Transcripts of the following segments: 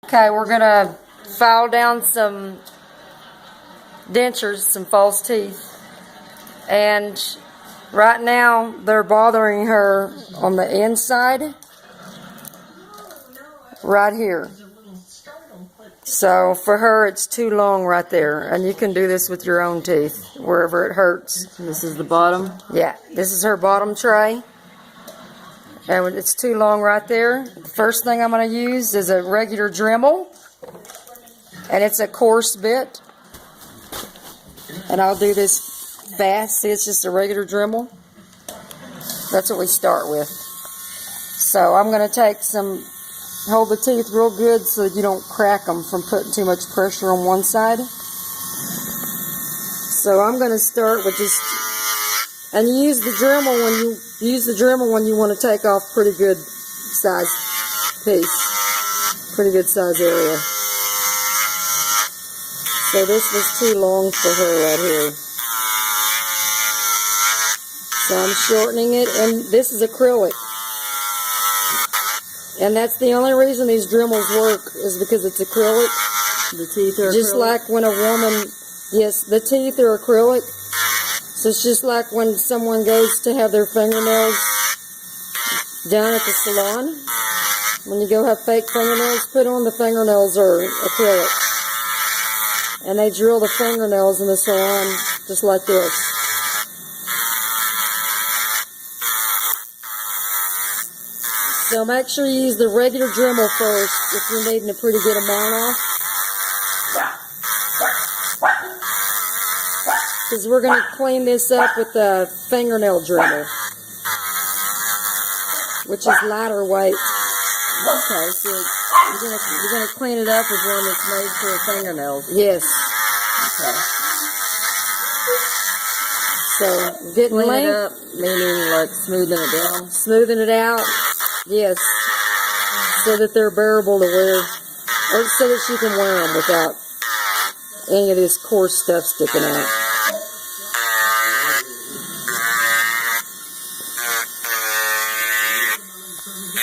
Okay, we're gonna file down some dentures, some false teeth, and right now they're bothering her on the inside, right here. So for her, it's too long right there, and you can do this with your own teeth, wherever it hurts. This is the bottom? Yeah, this is her bottom tray, and it's too long right there. The first thing I'm going to use is a regular Dremel, and it's a coarse bit, and I'll do this fast. See, it's just a regular Dremel. That's what we start with. So I'm going to take some, hold the teeth real good so that you don't crack them from putting too much pressure on one side. So I'm going to start with just, and you use the Dremel when you want to take off pretty good size piece, pretty good size area. So this was too long for her right here. So I'm shortening it, and this is acrylic. And that's the only reason these Dremels work, is because it's acrylic. The teeth are just acrylic? Like when a woman, yes, the teeth are acrylic. So it's just like when someone goes to have their fingernails done at the salon. When you go have fake fingernails put on, the fingernails are acrylic. And they drill the fingernails in the salon just like this. So make sure you use the regular Dremel first if you're needing a pretty good amount off. Because we're going to clean this up with the fingernail Dremel, which is lighter weight. Okay, so you're gonna clean it up with one that's made for fingernails. Yes. Okay. So getting Clean length, it up, meaning like smoothing it down. Smoothing it out. Yes. So that they're bearable to wear, or so that you can wear them without any of this coarse stuff sticking out.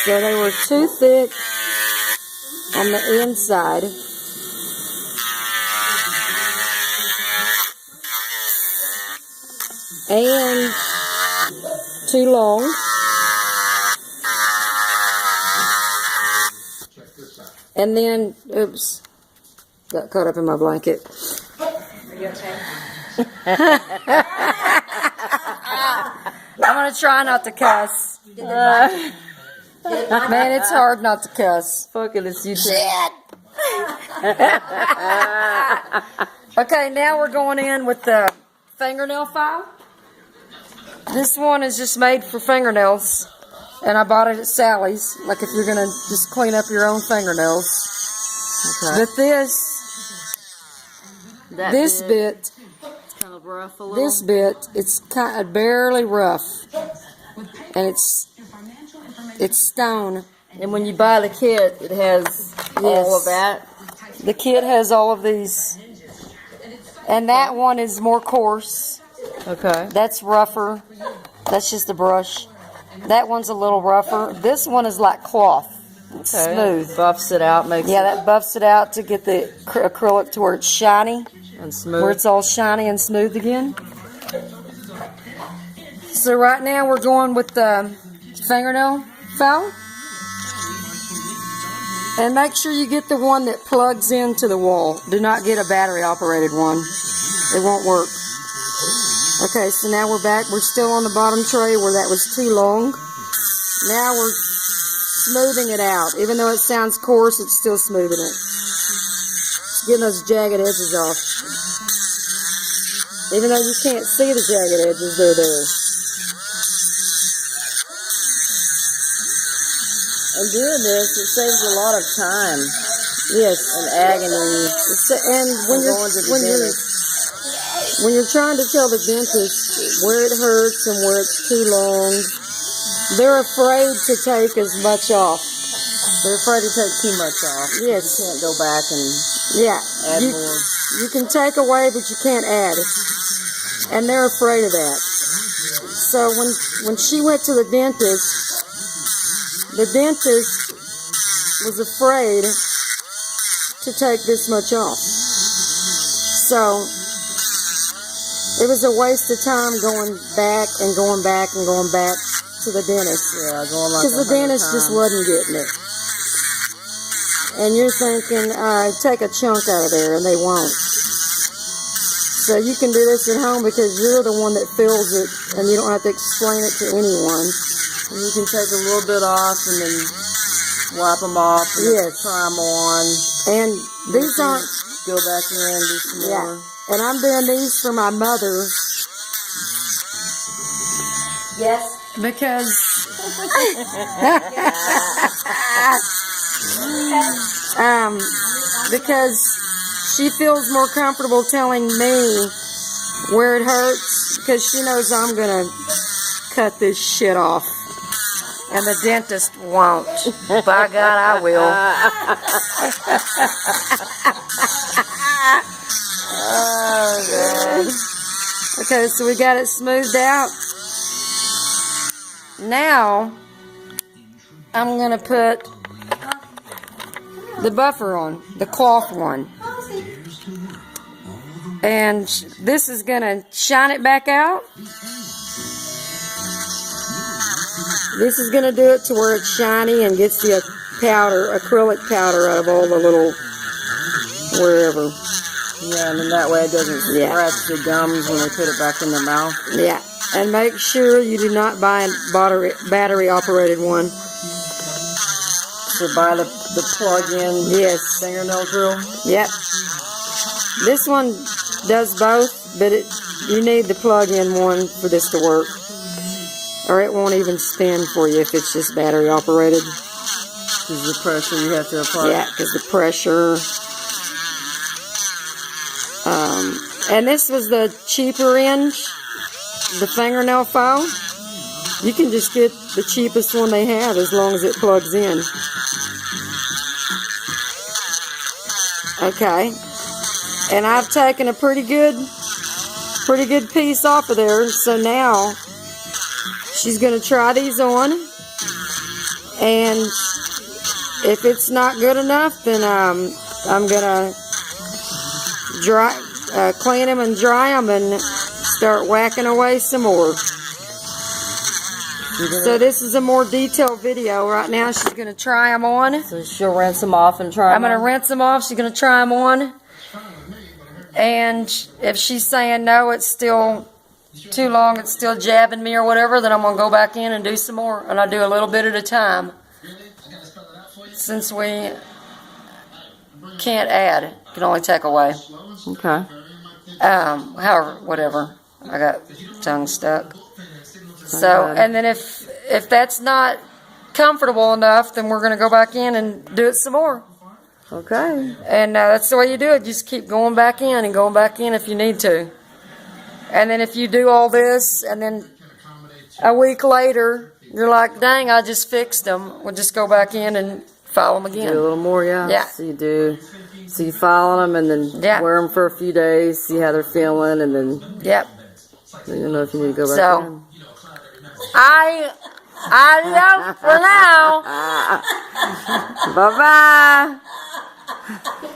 So they were too thick on the inside. And too long. And then, oops, got caught up in my blanket. Are you okay? I'm going to try not to cuss. Man, it's hard not to cuss. Fuck it, it's you. Shit! Okay, now we're going in with the fingernail file. This one is just made for fingernails, and I bought it at Sally's, like if you're going to just clean up your own fingernails. Okay. But this bit, it's kind of rough a little. This bit, it's kind of barely rough, and it's stone. And when you buy the kit, it has all of that. The kit has all of these, and that one is more coarse. Okay. That's rougher. That's just a brush. That one's a little rougher. This one is like cloth. It's smooth. Buffs it out, makes that buffs it out to get the acrylic to where it's shiny and smooth. Where it's all shiny and smooth again. So right now we're going with the fingernail file. And make sure you get the one that plugs into the wall. Do not get a battery operated one. It won't work. Okay, so now we're back. We're still on the bottom tray where that was too long. Now we're smoothing it out. Even though it sounds coarse, it's still smoothing it. It's getting those jagged edges off. Even though you can't see the jagged edges, they're there. And doing this, it saves a lot of time. Yes. And agony. And when you're trying to tell the dentist where it hurts and where it's too long, they're afraid to take as much off. They're afraid to take too much off. Yes. You can't go back and add more. You can take away, but you can't add. And they're afraid of that. So when she went to the dentist was afraid to take this much off. So it was a waste of time going back and going back and going back to the dentist. Yeah, going like because the dentist just wasn't getting it. And you're thinking, take a chunk out of there, and they won't. So you can do this at home because you're the one that fills it, and you don't have to explain it to anyone. And you can take a little bit off and then wipe them off and Yes. try them on. And these aren't, Go back in and do some yeah. more. And I'm doing these for my mother. Yes. Because because she feels more comfortable telling me where it hurts because she knows I'm gonna cut this shit off. And the dentist won't. By God, I will. Oh, God. Okay, so we got it smoothed out. Now, I'm going to put the buffer on, the cloth one. And this is going to shine it back out. This is going to do it to where it's shiny and gets the powder, acrylic powder out of all the little wherever. Yeah, and then that way it doesn't scratch the gums when they put it back in the mouth. Yeah, and make sure you do not buy a battery-operated one. So buy the plug-in Yes. fingernail drill. Yep. This one does both, but you need the plug-in one for this to work. Or it won't even spin for you if it's just battery-operated. Because the pressure you have to apply. Yeah, because the pressure. And this was the cheaper end, the fingernail file. You can just get the cheapest one they have as long as it plugs in. Okay. And I've taken a pretty good piece off of there. So now she's going to try these on. And if it's not good enough, then I'm going to clean them and dry them and start whacking away some more. So this is a more detailed video. Right now she's going to try them on. So she'll rinse them off and try them I'm going to rinse them off. She's going to try them on. And if she's saying no, it's still too long, it's still jabbing me or whatever, then I'm going to go back in and do some more. And I do a little bit at a time. Since we can't add, can only take away. Okay. However, whatever. I got tongue stuck. So, and then if that's not comfortable enough, then we're going to go back in and do it some more. Okay. And that's the way you do it. You just keep going back in and going back in if you need to. And then if you do all this, and then a week later, you're like, dang, I just fixed them. We'll just go back in and file them again. Do a little more, yeah. Yeah. So you file them and then wear them for a few days, see how they're feeling, and then Yep. you know if you need to go back in. I love for now. Bye-bye.